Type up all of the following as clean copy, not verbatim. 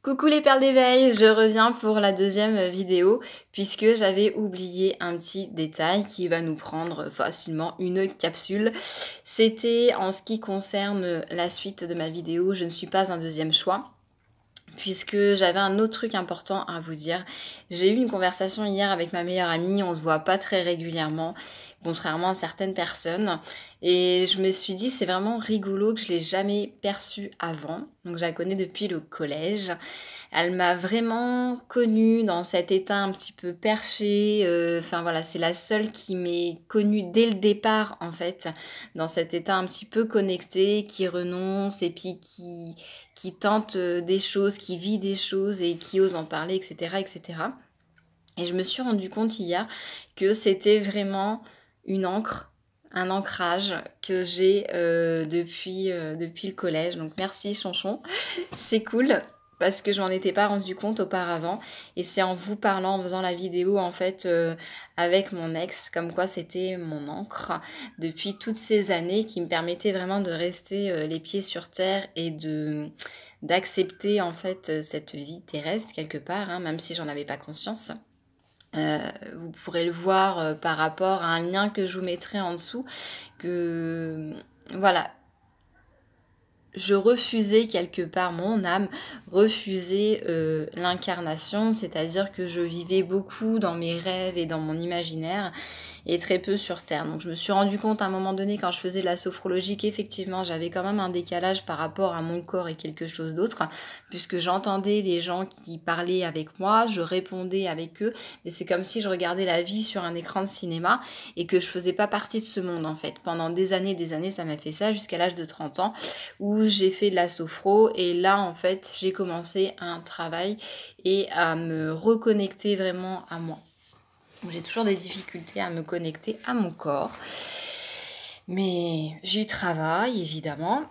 Coucou les perles d'éveil, je reviens pour la deuxième vidéo puisque j'avais oublié un petit détail qui va nous prendre facilement une capsule. C'était en ce qui concerne la suite de ma vidéo, je ne suis pas un deuxième choix. Puisque j'avais un autre truc important à vous dire. J'ai eu une conversation hier avec ma meilleure amie, on se voit pas très régulièrement, contrairement à certaines personnes. Et je me suis dit, c'est vraiment rigolo que je l'ai jamais perçue avant. Donc je la connais depuis le collège. Elle m'a vraiment connue dans cet état un petit peu perché. Enfin voilà, c'est la seule qui m'est connue dès le départ en fait, dans cet état un petit peu connecté, qui renonce et puis qui tente des choses, qui vit des choses et qui ose en parler, etc., etc. Et je me suis rendu compte hier que c'était vraiment une encre, un ancrage que j'ai depuis le collège. Donc merci Chonchon, c'est cool parce que je m'en étais pas rendu compte auparavant. Et c'est en vous parlant, en faisant la vidéo en fait avec mon ex, comme quoi c'était mon encre depuis toutes ces années qui me permettait vraiment de rester les pieds sur terre et d'accepter en fait cette vie terrestre quelque part, hein, même si j'en avais pas conscience. Vous pourrez le voir par rapport à un lien que je vous mettrai en dessous, que voilà, je refusais quelque part, mon âme refusait l'incarnation, c'est-à-dire que je vivais beaucoup dans mes rêves et dans mon imaginaire et très peu sur Terre. Donc je me suis rendu compte à un moment donné quand je faisais de la sophrologie qu'effectivement j'avais quand même un décalage par rapport à mon corps et quelque chose d'autre, puisque j'entendais les gens qui parlaient avec moi, je répondais avec eux, mais c'est comme si je regardais la vie sur un écran de cinéma et que je faisais pas partie de ce monde en fait. Pendant des années, ça m'a fait ça jusqu'à l'âge de 30 ans où j'ai fait de la sophro et là en fait j'ai commencé un travail et à me reconnecter vraiment à moi. J'ai toujours des difficultés à me connecter à mon corps, mais j'y travaille évidemment.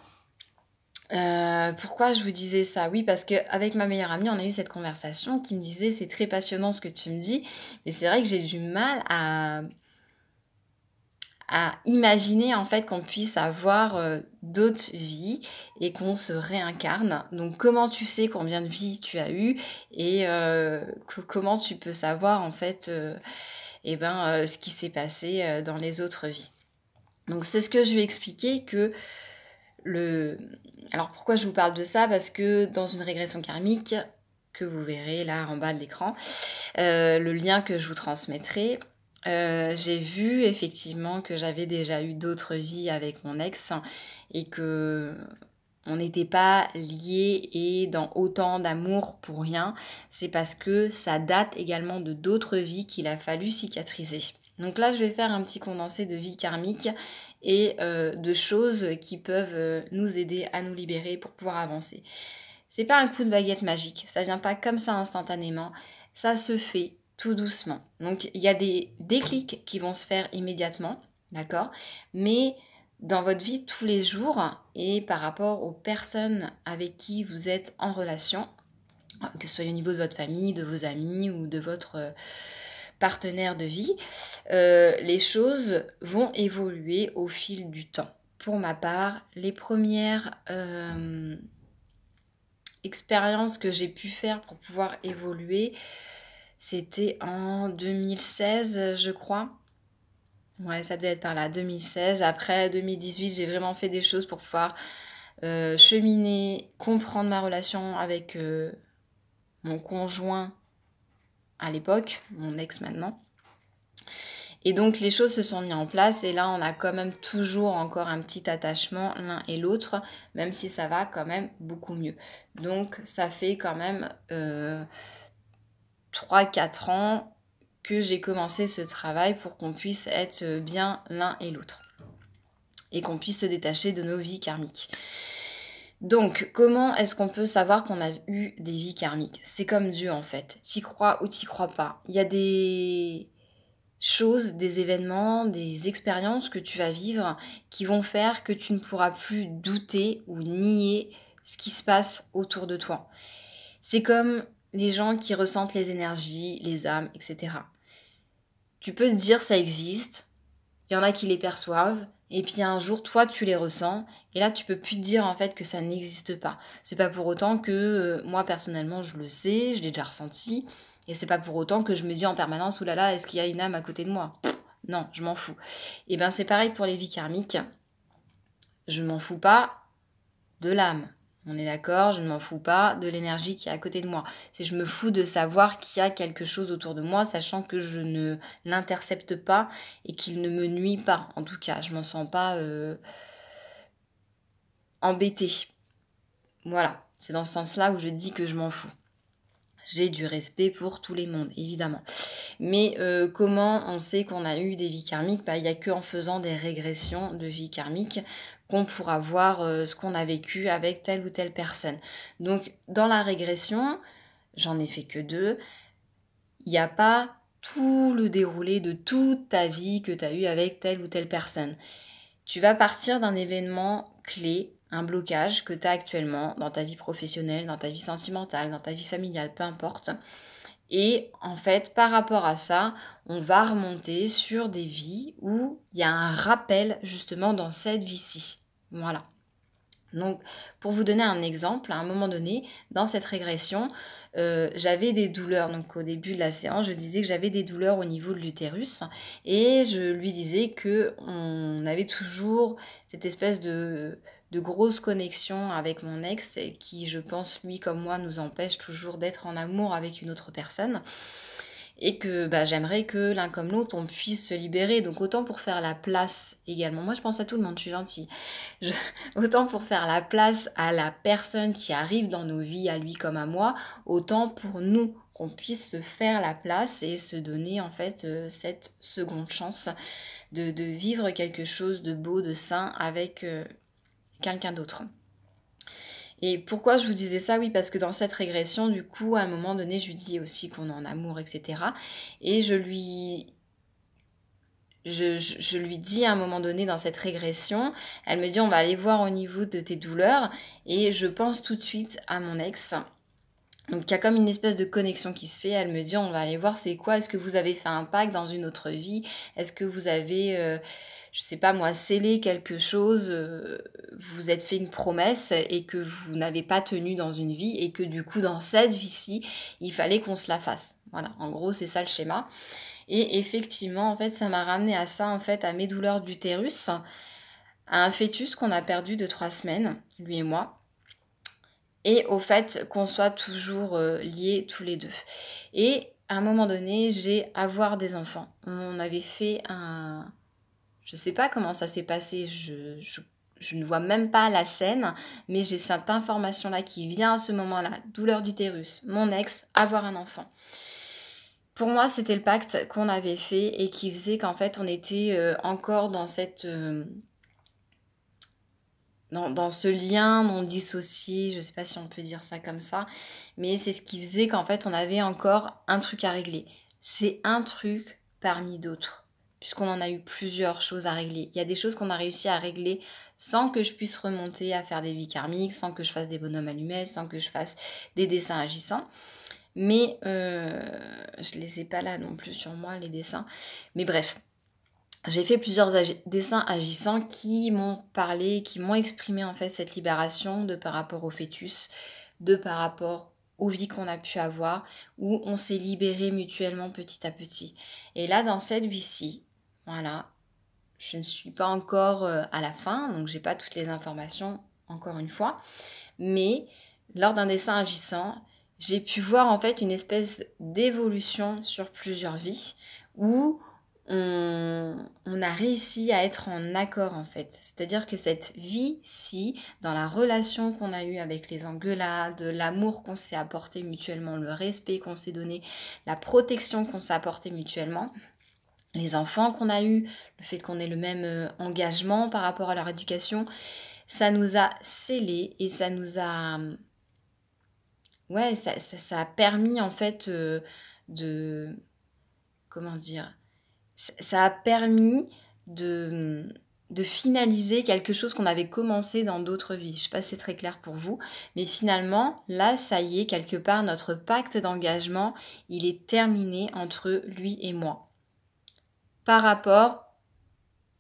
Pourquoi je vous disais ça? Oui, parce qu'avec ma meilleure amie, on a eu cette conversation qui me disait c'est très passionnant ce que tu me dis, mais c'est vrai que j'ai du mal à imaginer en fait qu'on puisse avoir d'autres vies et qu'on se réincarne. Donc comment tu sais combien de vies tu as eu et comment tu peux savoir en fait ce qui s'est passé dans les autres vies. Donc c'est ce que je lui ai expliqué que Alors pourquoi je vous parle de ça? Parce que dans une régression karmique, que vous verrez là en bas de l'écran, le lien que je vous transmettrai, j'ai vu effectivement que j'avais déjà eu d'autres vies avec mon ex et que on n'était pas liés et dans autant d'amour pour rien. C'est parce que ça date également de d'autres vies qu'il a fallu cicatriser. Donc là, je vais faire un petit condensé de vie karmique et de choses qui peuvent nous aider à nous libérer pour pouvoir avancer. C'est pas un coup de baguette magique, ça vient pas comme ça instantanément, ça se fait tout doucement. Donc il y a des déclics qui vont se faire immédiatement, d'accord? Mais dans votre vie tous les jours et par rapport aux personnes avec qui vous êtes en relation, que ce soit au niveau de votre famille, de vos amis ou de votre partenaire de vie, les choses vont évoluer au fil du temps. Pour ma part, les premières expériences que j'ai pu faire pour pouvoir évoluer, c'était en 2016, je crois. Ouais, ça devait être par là, 2016. Après 2018, j'ai vraiment fait des choses pour pouvoir cheminer, comprendre ma relation avec mon conjoint à l'époque, mon ex maintenant. Et donc les choses se sont mises en place et là on a quand même toujours encore un petit attachement l'un et l'autre, même si ça va quand même beaucoup mieux. Donc ça fait quand même 3-4 ans que j'ai commencé ce travail pour qu'on puisse être bien l'un et l'autre. Et qu'on puisse se détacher de nos vies karmiques. Donc, comment est-ce qu'on peut savoir qu'on a eu des vies karmiques? C'est comme Dieu en fait. T'y crois ou t'y crois pas. Il y a des choses, des événements, des expériences que tu vas vivre qui vont faire que tu ne pourras plus douter ou nier ce qui se passe autour de toi. C'est comme les gens qui ressentent les énergies, les âmes, etc. Tu peux te dire ça existe, il y en a qui les perçoivent, et puis un jour, toi, tu les ressens, et là, tu peux plus te dire en fait que ça n'existe pas. C'est pas pour autant que moi, personnellement, je le sais, je l'ai déjà ressenti, et c'est pas pour autant que je me dis en permanence, oulala, est-ce qu'il y a une âme à côté de moi? Non, je m'en fous. Et ben c'est pareil pour les vies karmiques. Je m'en fous pas de l'âme. On est d'accord, je ne m'en fous pas de l'énergie qui est à côté de moi. C'est je me fous de savoir qu'il y a quelque chose autour de moi, sachant que je ne l'intercepte pas et qu'il ne me nuit pas. En tout cas, je m'en sens pas embêtée. Voilà, c'est dans ce sens-là où je dis que je m'en fous. J'ai du respect pour tous les mondes, évidemment. Mais comment on sait qu'on a eu des vies karmiques? Il n'y a qu'en faisant des régressions de vies karmiques qu'on pourra voir ce qu'on a vécu avec telle ou telle personne. Donc, dans la régression, j'en ai fait que 2, il n'y a pas tout le déroulé de toute ta vie que tu as eu avec telle ou telle personne. Tu vas partir d'un événement clé, un blocage que tu as actuellement dans ta vie professionnelle, dans ta vie sentimentale, dans ta vie familiale, peu importe. Et en fait, par rapport à ça, on va remonter sur des vies où il y a un rappel justement dans cette vie-ci. Voilà. Donc, pour vous donner un exemple, à un moment donné, dans cette régression, j'avais des douleurs. Donc, au début de la séance, je disais que j'avais des douleurs au niveau de l'utérus. Et je lui disais qu'on avait toujours cette espèce de grosse connexion avec mon ex qui, je pense, lui comme moi, nous empêche toujours d'être en amour avec une autre personne. Et que j'aimerais que l'un comme l'autre, on puisse se libérer. Donc autant pour faire la place également. Moi, je pense à tout le monde, je suis gentille. Autant pour faire la place à la personne qui arrive dans nos vies, à lui comme à moi, autant pour nous, qu'on puisse se faire la place et se donner en fait cette seconde chance de vivre quelque chose de beau, de sain avec quelqu'un d'autre. Et pourquoi je vous disais ça? Oui, parce que dans cette régression, du coup, à un moment donné, je lui dis aussi qu'on est en amour, etc. Et je lui dis à un moment donné dans cette régression, elle me dit on va aller voir au niveau de tes douleurs, et je pense tout de suite à mon ex. Donc il y a comme une espèce de connexion qui se fait, elle me dit on va aller voir c'est quoi, est-ce que vous avez fait un pacte dans une autre vie, est-ce que vous avez... je sais pas moi, scellé quelque chose, vous êtes fait une promesse et que vous n'avez pas tenu dans une vie et que du coup dans cette vie-ci, il fallait qu'on se la fasse. Voilà, en gros c'est ça le schéma. Et effectivement, en fait, ça m'a ramené à ça, en fait, à mes douleurs d'utérus, à un fœtus qu'on a perdu de 3 semaines, lui et moi, et au fait qu'on soit toujours liés tous les deux. Et à un moment donné, j'ai à avoir des enfants. On avait fait un... Je sais pas comment ça s'est passé, je ne vois même pas la scène, mais j'ai cette information-là qui vient à ce moment-là. Douleur d'utérus, mon ex, avoir un enfant. Pour moi, c'était le pacte qu'on avait fait et qui faisait qu'en fait, on était encore dans cette... dans ce lien non dissocié, je sais pas si on peut dire ça comme ça, mais c'est ce qui faisait qu'en fait, on avait encore un truc à régler. C'est un truc parmi d'autres, puisqu'on en a eu plusieurs choses à régler. Il y a des choses qu'on a réussi à régler sans que je puisse remonter à faire des vies karmiques, sans que je fasse des bonhommes allumés, sans que je fasse des dessins agissants. Mais je les ai pas là non plus sur moi, les dessins. Mais bref, j'ai fait plusieurs dessins agissants qui m'ont parlé, qui m'ont exprimé en fait cette libération de par rapport au fœtus, de par rapport aux vies qu'on a pu avoir, où on s'est libéré mutuellement petit à petit. Et là, dans cette vie-ci, voilà, je ne suis pas encore à la fin, donc j'ai pas toutes les informations, encore une fois, mais lors d'un dessin agissant, j'ai pu voir en fait une espèce d'évolution sur plusieurs vies où on a réussi à être en accord en fait. C'est-à-dire que cette vie-ci, dans la relation qu'on a eue avec les engueulades, l'amour qu'on s'est apporté mutuellement, le respect qu'on s'est donné, la protection qu'on s'est apporté mutuellement, les enfants qu'on a eus, le fait qu'on ait le même engagement par rapport à leur éducation, ça nous a scellés et ça nous a... Ouais, ça a permis en fait de... Comment dire? Ça a permis de finaliser quelque chose qu'on avait commencé dans d'autres vies. Je ne sais pas si c'est très clair pour vous, mais finalement, là, ça y est, quelque part, notre pacte d'engagement, il est terminé entre lui et moi. Par rapport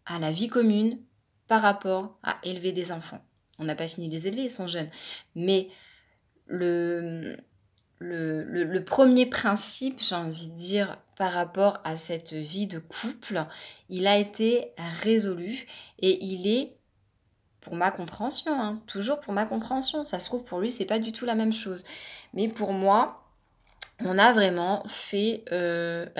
à la vie commune, par rapport à élever des enfants. On n'a pas fini de les élever, ils sont jeunes. Mais le premier principe, j'ai envie de dire, par rapport à cette vie de couple, il a été résolu et il est, pour ma compréhension, hein, toujours pour ma compréhension, ça se trouve pour lui c'est pas du tout la même chose. Mais pour moi, on a vraiment fait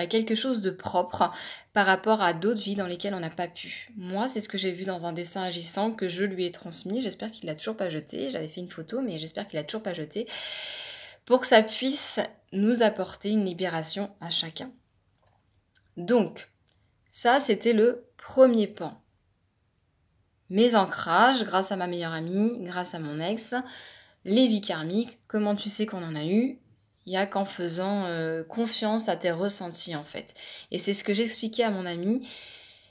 quelque chose de propre par rapport à d'autres vies dans lesquelles on n'a pas pu. Moi, c'est ce que j'ai vu dans un dessin agissant que je lui ai transmis. J'espère qu'il l'a toujours pas jeté. J'avais fait une photo, mais j'espère qu'il l'a toujours pas jeté. Pour que ça puisse nous apporter une libération à chacun. Donc, ça, c'était le premier pan. Mes ancrages, grâce à ma meilleure amie, grâce à mon ex, les vies karmiques, comment tu sais qu'on en a eu ? Il n'y a qu'en faisant confiance à tes ressentis en fait. Et c'est ce que j'expliquais à mon ami.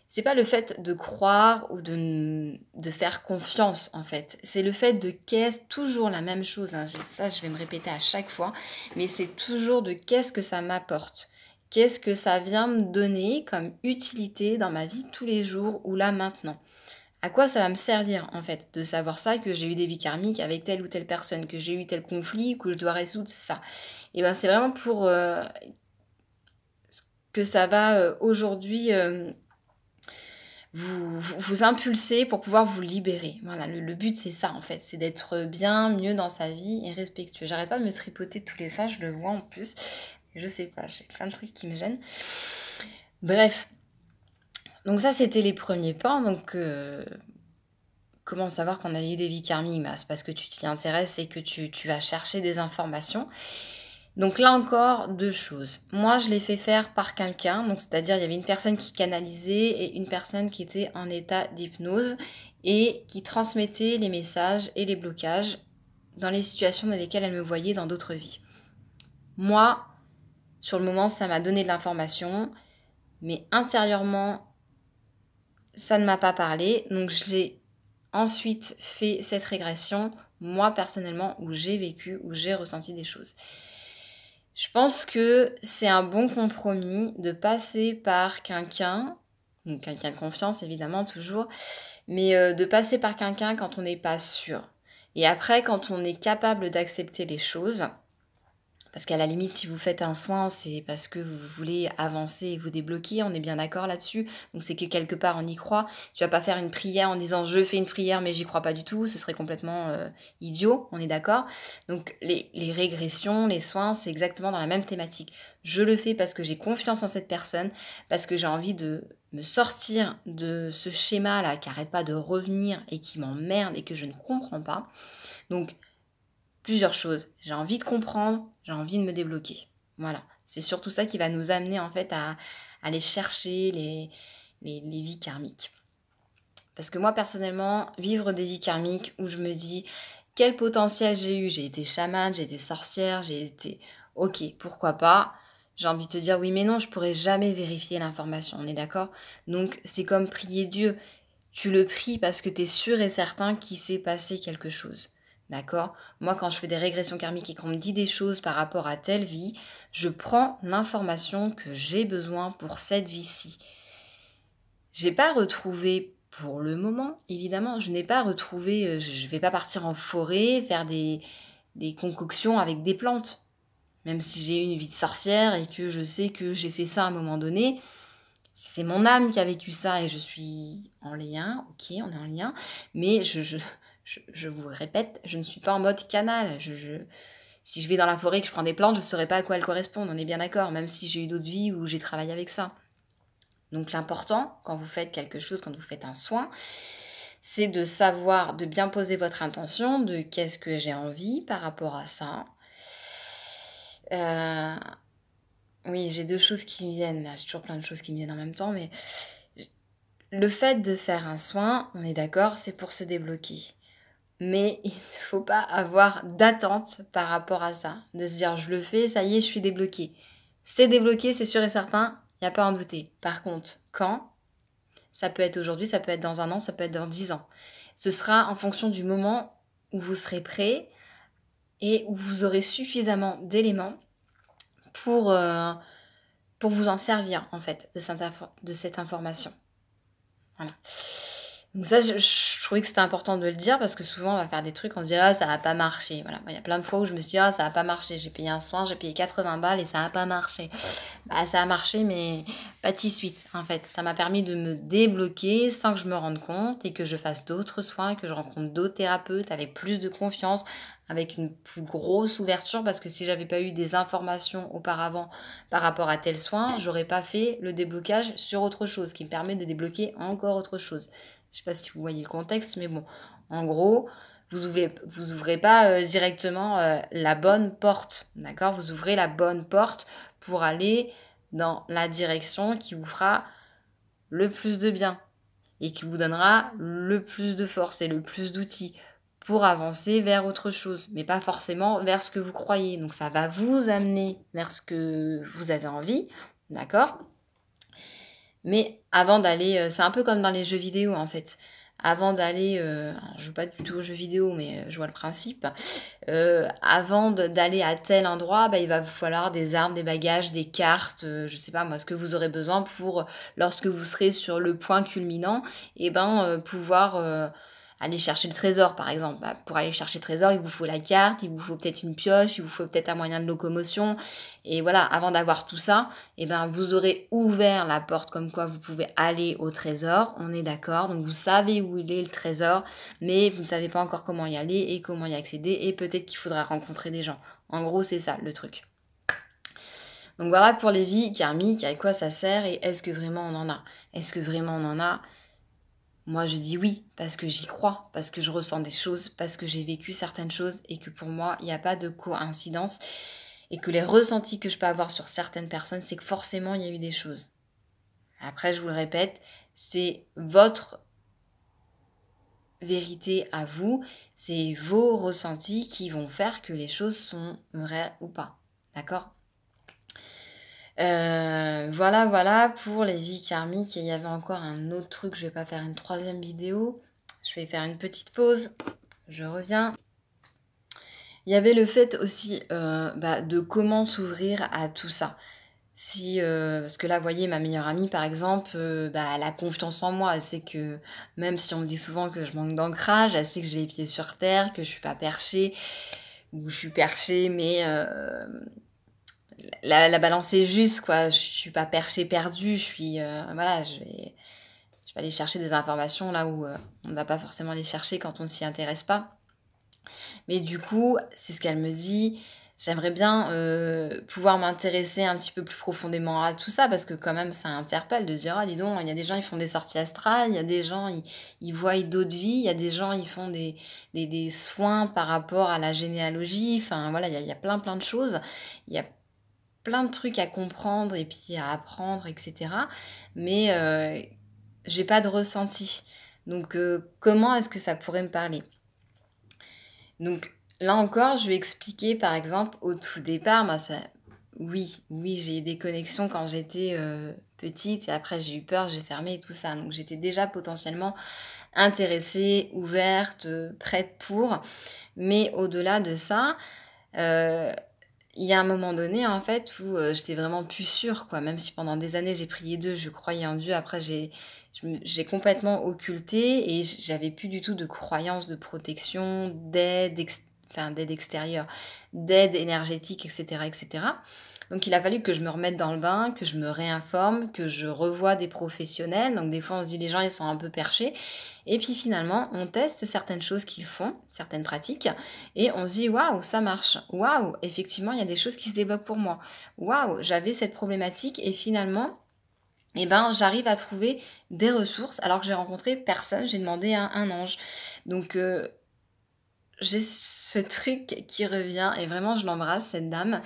C'est pas le fait de croire ou de faire confiance en fait. C'est le fait de qu'est-ce, toujours la même chose. Hein. Ça, je vais me répéter à chaque fois. Mais c'est toujours de qu'est-ce que ça m'apporte. Qu'est-ce que ça vient me donner comme utilité dans ma vie de tous les jours ou là maintenant. À quoi ça va me servir en fait de savoir ça, que j'ai eu des vies karmiques avec telle ou telle personne, que j'ai eu tel conflit, que je dois résoudre ça. Et ben c'est vraiment pour que ça va aujourd'hui vous impulser pour pouvoir vous libérer. Voilà, le but c'est ça en fait, c'est d'être bien, mieux dans sa vie et respectueux. J'arrête pas de me tripoter de tous les sens, je le vois en plus. Je sais pas, j'ai plein de trucs qui me gênent. Bref, donc ça c'était les premiers pas, donc... Comment savoir qu'on a eu des vies karmiques? Bah, c'est parce que tu t'y intéresses et que tu vas chercher des informations. Donc là encore, deux choses. Moi, je l'ai fait faire par quelqu'un, donc c'est-à-dire il y avait une personne qui canalisait et une personne qui était en état d'hypnose et qui transmettait les messages et les blocages dans les situations dans lesquelles elle me voyait dans d'autres vies. Moi, sur le moment, ça m'a donné de l'information, mais intérieurement, ça ne m'a pas parlé, donc je l'ai ensuite fait cette régression, moi personnellement, où j'ai vécu, où j'ai ressenti des choses. Je pense que c'est un bon compromis de passer par quelqu'un, donc quelqu'un de confiance évidemment toujours, mais de passer par quelqu'un quand on n'est pas sûr. Et après, quand on est capable d'accepter les choses, parce qu'à la limite, si vous faites un soin, c'est parce que vous voulez avancer et vous débloquer, on est bien d'accord là-dessus. Donc c'est que quelque part, on y croit. Tu vas pas faire une prière en disant « je fais une prière, mais j'y crois pas du tout », ce serait complètement idiot, on est d'accord. Donc les régressions, les soins, c'est exactement dans la même thématique. Je le fais parce que j'ai confiance en cette personne, parce que j'ai envie de me sortir de ce schéma-là qui arrête pas de revenir et qui m'emmerde et que je ne comprends pas. Donc, plusieurs choses. J'ai envie de comprendre, j'ai envie de me débloquer. Voilà. C'est surtout ça qui va nous amener en fait à aller chercher les vies karmiques. Parce que moi personnellement, vivre des vies karmiques où je me dis quel potentiel j'ai eu, j'ai été chamane, j'ai été sorcière, j'ai été... Ok, pourquoi pas. J'ai envie de te dire oui mais non, je pourrais jamais vérifier l'information, on est d'accord? Donc c'est comme prier Dieu. Tu le pries parce que tu es sûr et certain qu'il s'est passé quelque chose. D'accord? Moi, quand je fais des régressions karmiques et qu'on me dit des choses par rapport à telle vie, je prends l'information que j'ai besoin pour cette vie-ci. J'ai pas retrouvé, pour le moment, évidemment, je n'ai pas retrouvé, je vais pas partir en forêt, faire des concoctions avec des plantes. Même si j'ai eu une vie de sorcière et que je sais que j'ai fait ça à un moment donné, c'est mon âme qui a vécu ça et je suis en lien, ok, on est en lien, mais je vous répète, je ne suis pas en mode canal. Si je vais dans la forêt et que je prends des plantes, je ne saurais pas à quoi elles correspondent, on est bien d'accord, même si j'ai eu d'autres vies où j'ai travaillé avec ça. Donc l'important, quand vous faites quelque chose, quand vous faites un soin, c'est de savoir, de bien poser votre intention, de qu'est-ce que j'ai envie par rapport à ça. Oui, j'ai deux choses qui me viennent, j'ai toujours plein de choses qui me viennent en même temps, mais le fait de faire un soin, on est d'accord, c'est pour se débloquer. Mais il ne faut pas avoir d'attente par rapport à ça. De se dire, je le fais, ça y est, je suis débloquée. C'est débloqué, c'est sûr et certain, il n'y a pas à en douter. Par contre, quand? Ça peut être aujourd'hui, ça peut être dans un an, ça peut être dans 10 ans. Ce sera en fonction du moment où vous serez prêt et où vous aurez suffisamment d'éléments pour vous en servir, en fait, de cette information. Voilà. Donc ça, je trouvais que c'était important de le dire parce que souvent on va faire des trucs, on se dit ah ça va pas marcher. Voilà, il y a plein de fois où je me suis dit ah ça va pas marcher. J'ai payé un soin, j'ai payé 80 balles et ça va pas marché. Bah ça a marché mais pas de suite en fait. Ça m'a permis de me débloquer sans que je me rende compte et que je fasse d'autres soins, que je rencontre d'autres thérapeutes avec plus de confiance, avec une plus grosse ouverture parce que si j'avais pas eu des informations auparavant par rapport à tel soin, j'aurais pas fait le déblocage sur autre chose qui me permet de débloquer encore autre chose. Je sais pas si vous voyez le contexte, mais bon, en gros, vous ouvrez pas directement la bonne porte, d'accord? Vous ouvrez la bonne porte pour aller dans la direction qui vous fera le plus de bien et qui vous donnera le plus de force et le plus d'outils pour avancer vers autre chose, mais pas forcément vers ce que vous croyez. Donc ça va vous amener vers ce que vous avez envie, d'accord? Mais avant d'aller, c'est un peu comme dans les jeux vidéo en fait. Avant d'aller, je joue pas du tout aux jeux vidéo, mais je vois le principe. Avant d'aller à tel endroit, bah, il va vous falloir des armes, des bagages, des cartes, je sais pas moi, ce que vous aurez besoin pour, lorsque vous serez sur le point culminant, et ben pouvoir aller chercher le trésor par exemple. Bah, pour aller chercher le trésor, il vous faut la carte, il vous faut peut-être une pioche, il vous faut peut-être un moyen de locomotion. Et voilà, avant d'avoir tout ça, et ben vous aurez ouvert la porte comme quoi vous pouvez aller au trésor, on est d'accord. Donc vous savez où il est le trésor, mais vous ne savez pas encore comment y aller et comment y accéder, et peut-être qu'il faudra rencontrer des gens. En gros, c'est ça le truc. Donc voilà pour les vies karmiques, à quoi ça sert et est-ce que vraiment on en a? Est-ce que vraiment on en a? Moi, je dis oui, parce que j'y crois, parce que je ressens des choses, parce que j'ai vécu certaines choses et que pour moi, il n'y a pas de coïncidence et que les ressentis que je peux avoir sur certaines personnes, c'est que forcément, il y a eu des choses. Après, je vous le répète, c'est votre vérité à vous, c'est vos ressentis qui vont faire que les choses sont vraies ou pas. D'accord? Voilà pour les vies karmiques. Et il y avait encore un autre truc, je vais pas faire une troisième vidéo. Je vais faire une petite pause. Je reviens. Il y avait le fait aussi de comment s'ouvrir à tout ça. Si, parce que là, vous voyez, ma meilleure amie, par exemple, elle a confiance en moi. Elle sait que, même si on me dit souvent que je manque d'ancrage, elle sait que j'ai les pieds sur terre, que je suis pas perchée, ou je suis perchée, mais la balance est juste, quoi. Je suis pas perchée, perdue. Je suis, voilà, je vais aller chercher des informations là où on ne va pas forcément les chercher quand on ne s'y intéresse pas. Mais du coup, c'est ce qu'elle me dit. J'aimerais bien pouvoir m'intéresser un petit peu plus profondément à tout ça parce que quand même ça interpelle de dire ah dis donc il y a des gens ils font des sorties astrales, il y a des gens ils voient d'autres vies, il y a des gens ils font des soins par rapport à la généalogie, enfin voilà il y a plein de choses, il y a plein de trucs à comprendre et puis à apprendre etc. Mais j'ai pas de ressenti. Donc comment est-ce que ça pourrait me parler? Donc là encore, je vais expliquer par exemple au tout départ, moi ça, oui, j'ai eu des connexions quand j'étais petite et après j'ai eu peur, j'ai fermé et tout ça. Donc j'étais déjà potentiellement intéressée, ouverte, prête pour. Mais au-delà de ça, il y a un moment donné en fait où j'étais vraiment plus sûre, quoi. Même si pendant des années j'ai prié Dieu, je croyais en Dieu, après j'ai complètement occulté et j'avais plus du tout de croyance de protection, d'aide extérieure, d'aide énergétique, etc., etc. Donc il a fallu que je me remette dans le bain, que je me réinforme, que je revoie des professionnels. Donc des fois on se dit les gens ils sont un peu perchés. Et puis finalement on teste certaines choses qu'ils font, certaines pratiques, et on se dit waouh ça marche, waouh effectivement il y a des choses qui se débloquent pour moi, waouh j'avais cette problématique et finalement eh ben, j'arrive à trouver des ressources alors que j'ai rencontré personne, j'ai demandé à un ange. Donc, j'ai ce truc qui revient et vraiment je l'embrasse, cette dame.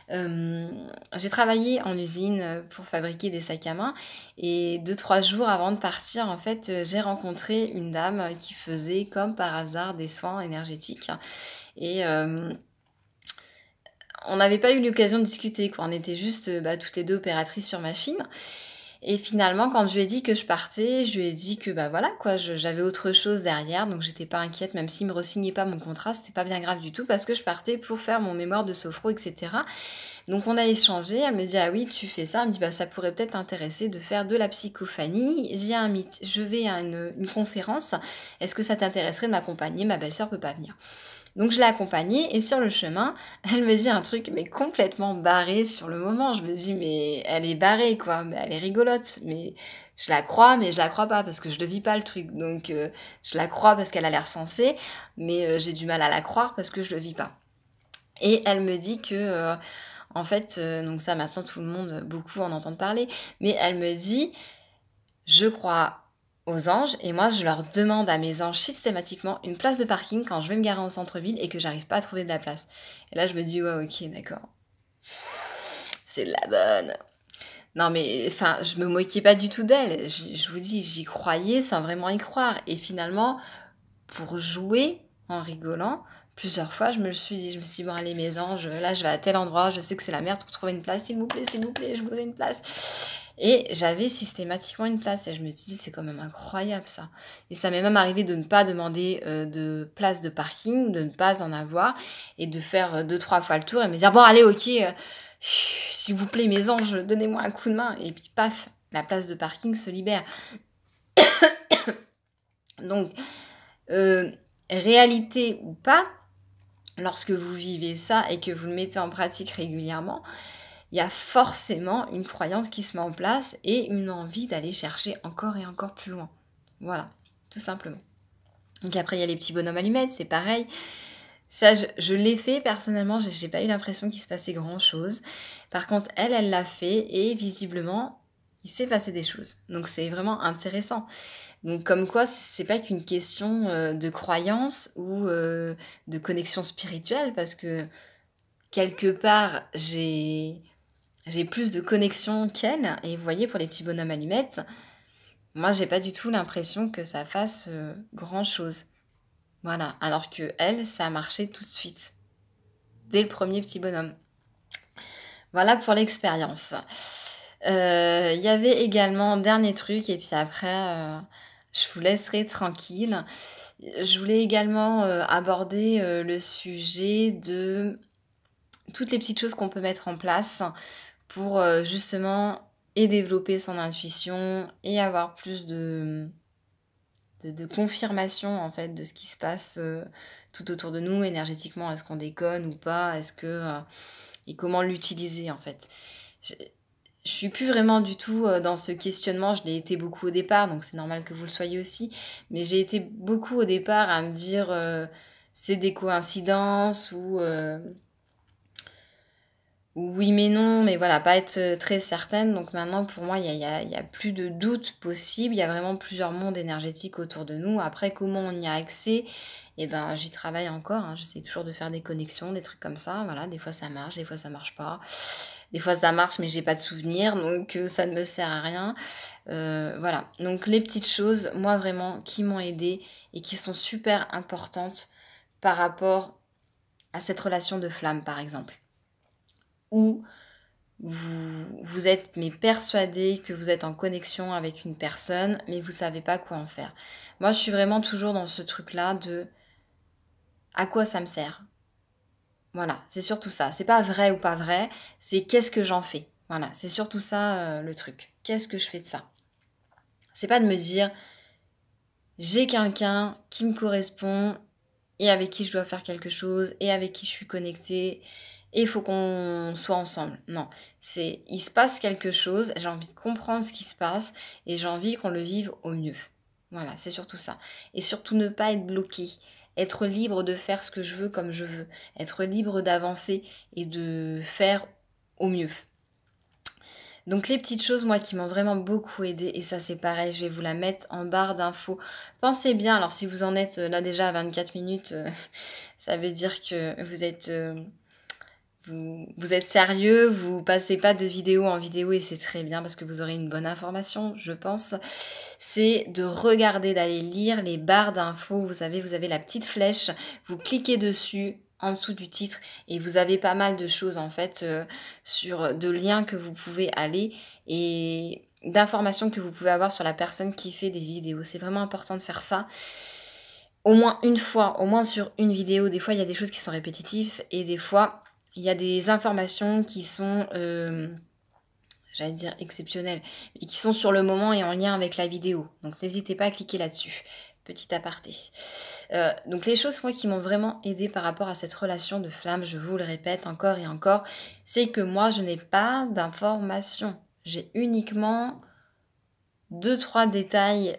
J'ai travaillé en usine pour fabriquer des sacs à main et 2-3 jours avant de partir, en fait, j'ai rencontré une dame qui faisait comme par hasard des soins énergétiques et on n'avait pas eu l'occasion de discuter, quoi. On était juste toutes les deux opératrices sur machine. Et finalement, quand je lui ai dit que je partais, je lui ai dit que bah voilà quoi, j'avais autre chose derrière, donc j'étais pas inquiète, même s'il me re-signait pas mon contrat, c'était pas bien grave du tout, parce que je partais pour faire mon mémoire de sophro, etc. Donc on a échangé, elle me dit ah oui tu fais ça, elle me dit bah ça pourrait peut-être t'intéresser de faire de la psychophanie, je vais à une conférence, est-ce que ça t'intéresserait de m'accompagner, ma belle-sœur peut pas venir. Donc je l'ai accompagnée et sur le chemin, elle me dit un truc mais complètement barré sur le moment. Je me dis mais elle est barrée quoi, mais elle est rigolote, mais je la crois mais je la crois pas parce que je ne vis pas le truc. Donc je la crois parce qu'elle a l'air sensée, mais j'ai du mal à la croire parce que je le vis pas. Et elle me dit que en fait, donc ça maintenant tout le monde, beaucoup en entendent parler, mais elle me dit je crois aux anges et moi je leur demande à mes anges systématiquement une place de parking quand je vais me garer en centre-ville et que j'arrive pas à trouver de la place. Et là je me dis ouais ok d'accord, c'est de la bonne. Non mais enfin je me moquais pas du tout d'elle, je vous dis j'y croyais sans vraiment y croire et finalement pour jouer en rigolant, plusieurs fois je me suis dit bon allez mes anges, là je vais à tel endroit, je sais que c'est la merde pour trouver une place, s'il vous plaît, je voudrais une place. Et j'avais systématiquement une place et je me dis c'est quand même incroyable ça. Et ça m'est même arrivé de ne pas demander de place de parking, de ne pas en avoir et de faire 2-3 fois le tour et me dire bon allez ok, s'il vous plaît mes anges, donnez-moi un coup de main et puis paf, la place de parking se libère. Donc réalité ou pas, lorsque vous vivez ça et que vous le mettez en pratique régulièrement, il y a forcément une croyance qui se met en place et une envie d'aller chercher encore et encore plus loin. Voilà, tout simplement. Donc après, il y a les petits bonhommes allumettes, c'est pareil. Ça, je l'ai fait personnellement, j'ai pas eu l'impression qu'il se passait grand-chose. Par contre, elle l'a fait et visiblement, il s'est passé des choses. Donc c'est vraiment intéressant. Donc comme quoi, c'est pas qu'une question de croyance ou de connexion spirituelle, parce que quelque part, j'ai plus de connexion qu'elle. Et vous voyez, pour les petits bonhommes allumettes, moi, j'ai pas du tout l'impression que ça fasse grand-chose. Voilà, alors que elle, ça a marché tout de suite, dès le premier petit bonhomme. Voilà pour l'expérience. Il y avait également, dernier truc, et puis après, je vous laisserai tranquille. Je voulais également aborder le sujet de toutes les petites choses qu'on peut mettre en place pour justement et développer son intuition et avoir plus de confirmation en fait de ce qui se passe tout autour de nous énergétiquement. Est-ce qu'on déconne ou pas? Est-ce que et comment l'utiliser en fait? Je suis plus vraiment du tout dans ce questionnement. Je l'ai été beaucoup au départ, donc c'est normal que vous le soyez aussi. Mais j'ai été beaucoup au départ à me dire c'est des coïncidences ou oui mais non, mais voilà, pas être très certaine. Donc maintenant, pour moi, il y a plus de doute possible. Il y a vraiment plusieurs mondes énergétiques autour de nous. Après, comment on y a accès? Eh ben, j'y travaille encore. Hein. J'essaie toujours de faire des connexions, des trucs comme ça. Voilà, des fois ça marche, des fois ça marche pas. Des fois ça marche, mais j'ai pas de souvenir, donc ça ne me sert à rien. Voilà, donc les petites choses, moi vraiment, qui m'ont aidée et qui sont super importantes par rapport à cette relation de flamme, par exemple. Où vous êtes mais persuadé que vous êtes en connexion avec une personne, mais vous savez pas quoi en faire. Moi, je suis vraiment toujours dans ce truc-là de à quoi ça me sert. Voilà, c'est surtout ça. C'est pas vrai ou pas vrai, c'est qu'est-ce que j'en fais. Voilà, c'est surtout ça le truc. Qu'est-ce que je fais de ça? C'est pas de me dire j'ai quelqu'un qui me correspond et avec qui je dois faire quelque chose et avec qui je suis connectée et il faut qu'on soit ensemble. Non, c'est il se passe quelque chose, j'ai envie de comprendre ce qui se passe et j'ai envie qu'on le vive au mieux. Voilà, c'est surtout ça. Et surtout ne pas être bloqué, être libre de faire ce que je veux comme je veux, être libre d'avancer et de faire au mieux. Donc les petites choses, moi, qui m'ont vraiment beaucoup aidé, et ça c'est pareil, je vais vous la mettre en barre d'infos. Pensez bien, alors si vous en êtes là déjà à 24 minutes, ça veut dire que vous êtes sérieux, vous passez pas de vidéo en vidéo et c'est très bien parce que vous aurez une bonne information, je pense. C'est de regarder, d'aller lire les barres d'infos. Vous savez, vous avez la petite flèche, vous cliquez dessus en dessous du titre et vous avez pas mal de choses en fait sur de liens que vous pouvez aller et d'informations que vous pouvez avoir sur la personne qui fait des vidéos. C'est vraiment important de faire ça au moins une fois, au moins sur une vidéo. Des fois, il y a des choses qui sont répétitives et des fois, il y a des informations qui sont, j'allais dire exceptionnelles, mais qui sont sur le moment et en lien avec la vidéo. Donc, n'hésitez pas à cliquer là-dessus. Petit aparté. Donc, les choses, moi, qui m'ont vraiment aidé par rapport à cette relation de flamme, je vous le répète encore et encore, c'est que moi, je n'ai pas d'informations. J'ai uniquement 2-3 détails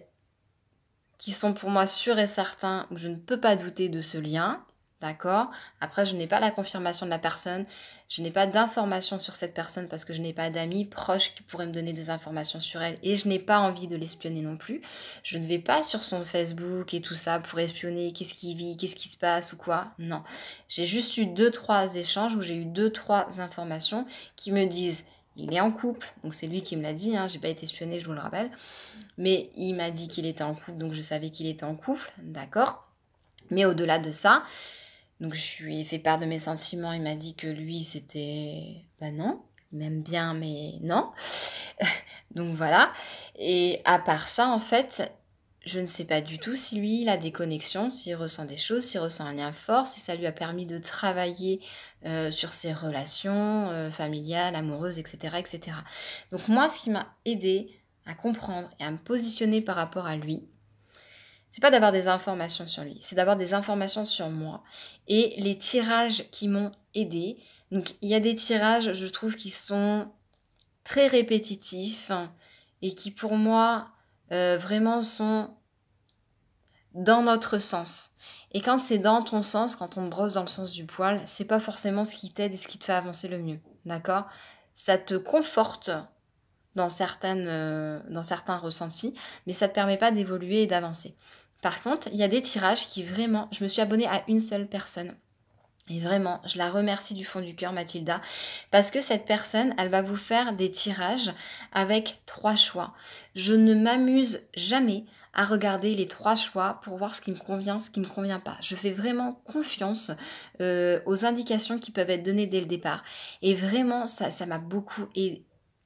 qui sont pour moi sûrs et certains, où je ne peux pas douter de ce lien, d'accord? Après, je n'ai pas la confirmation de la personne, je n'ai pas d'informations sur cette personne parce que je n'ai pas d'amis proches qui pourraient me donner des informations sur elle et je n'ai pas envie de l'espionner non plus. Je ne vais pas sur son Facebook et tout ça pour espionner qu'est-ce qu'il vit, qu'est-ce qui se passe ou quoi. Non, j'ai juste eu 2-3 échanges où j'ai eu 2-3 informations qui me disent il est en couple, donc c'est lui qui me l'a dit, hein, j'ai pas été espionnée, je vous le rappelle. Mais il m'a dit qu'il était en couple, donc je savais qu'il était en couple, d'accord. Mais au-delà de ça, donc je lui ai fait part de mes sentiments, il m'a dit que lui c'était, ben non, il m'aime bien mais non. Donc voilà. Et à part ça, en fait, je ne sais pas du tout si lui, il a des connexions, s'il ressent des choses, s'il ressent un lien fort, si ça lui a permis de travailler sur ses relations familiales, amoureuses, etc., etc. Donc moi, ce qui m'a aidé à comprendre et à me positionner par rapport à lui, c'est pas d'avoir des informations sur lui, c'est d'avoir des informations sur moi et les tirages qui m'ont aidé. Donc il y a des tirages, je trouve, qui sont très répétitifs et qui pour moi vraiment sont dans notre sens. Et quand c'est dans ton sens, quand on brosse dans le sens du poil, c'est pas forcément ce qui t'aide et ce qui te fait avancer le mieux, d'accord? Ça te conforte dans certains ressentis, mais ça ne te permet pas d'évoluer et d'avancer. Par contre, il y a des tirages qui vraiment... Je me suis abonnée à une seule personne. Et vraiment, je la remercie du fond du cœur, Mathilda, parce que cette personne, elle va vous faire des tirages avec 3 choix. Je ne m'amuse jamais à regarder les 3 choix pour voir ce qui me convient, ce qui ne me convient pas. Je fais vraiment confiance aux indications qui peuvent être données dès le départ. Et vraiment, ça m'a beaucoup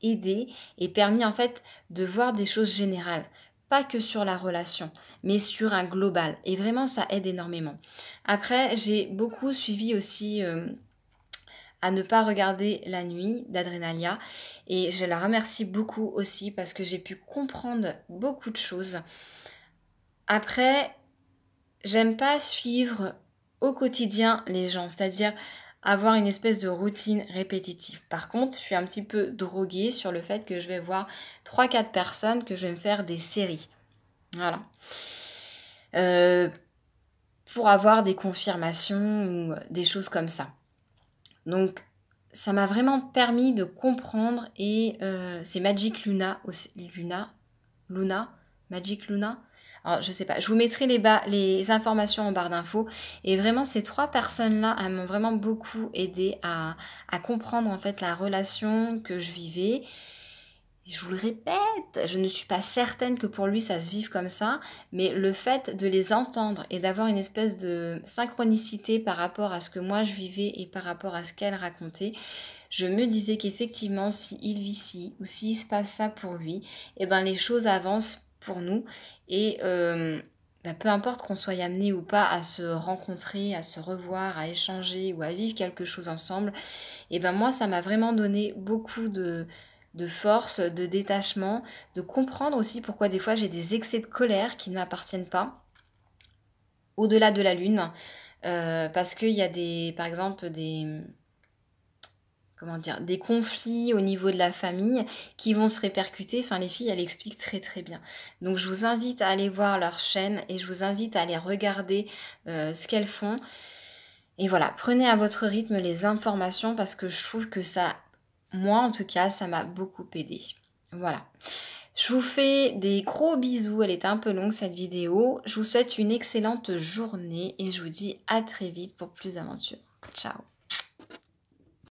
aidé et permis en fait de voir des choses générales. Pas que sur la relation, mais sur un global. Et vraiment, ça aide énormément. Après, j'ai beaucoup suivi aussi à ne pas regarder la nuit d'Adrenalia. Et je la remercie beaucoup aussi parce que j'ai pu comprendre beaucoup de choses. Après, j'aime pas suivre au quotidien les gens, c'est-à-dire avoir une espèce de routine répétitive. Par contre, je suis un petit peu droguée sur le fait que je vais voir 3-4 personnes, que je vais me faire des séries. Voilà. Pour avoir des confirmations ou des choses comme ça. Donc, ça m'a vraiment permis de comprendre et c'est Magic Luna, Magic Luna. Alors, je sais pas, je vous mettrai les informations en barre d'infos. Et vraiment, ces 3 personnes-là, elles m'ont vraiment beaucoup aidé à comprendre en fait la relation que je vivais. Je vous le répète, je ne suis pas certaine que pour lui ça se vive comme ça, mais le fait de les entendre et d'avoir une espèce de synchronicité par rapport à ce que moi je vivais et par rapport à ce qu'elle racontait, je me disais qu'effectivement, s'il vit ci ou s'il se passe ça pour lui, eh ben les choses avancent pour nous et peu importe qu'on soit amené ou pas à se rencontrer, à se revoir, à échanger ou à vivre quelque chose ensemble, eh ben moi ça m'a vraiment donné beaucoup de force, de détachement, de comprendre aussi pourquoi des fois j'ai des excès de colère qui ne m'appartiennent pas, au-delà de la lune, parce qu'il y a par exemple des conflits au niveau de la famille qui vont se répercuter. Enfin, les filles, elles expliquent très très bien. Donc, je vous invite à aller voir leur chaîne et je vous invite à aller regarder ce qu'elles font. Et voilà, prenez à votre rythme les informations parce que je trouve que ça, moi en tout cas, ça m'a beaucoup aidé. Voilà. Je vous fais des gros bisous. Elle était un peu longue cette vidéo. Je vous souhaite une excellente journée et je vous dis à très vite pour plus d'aventures. Ciao.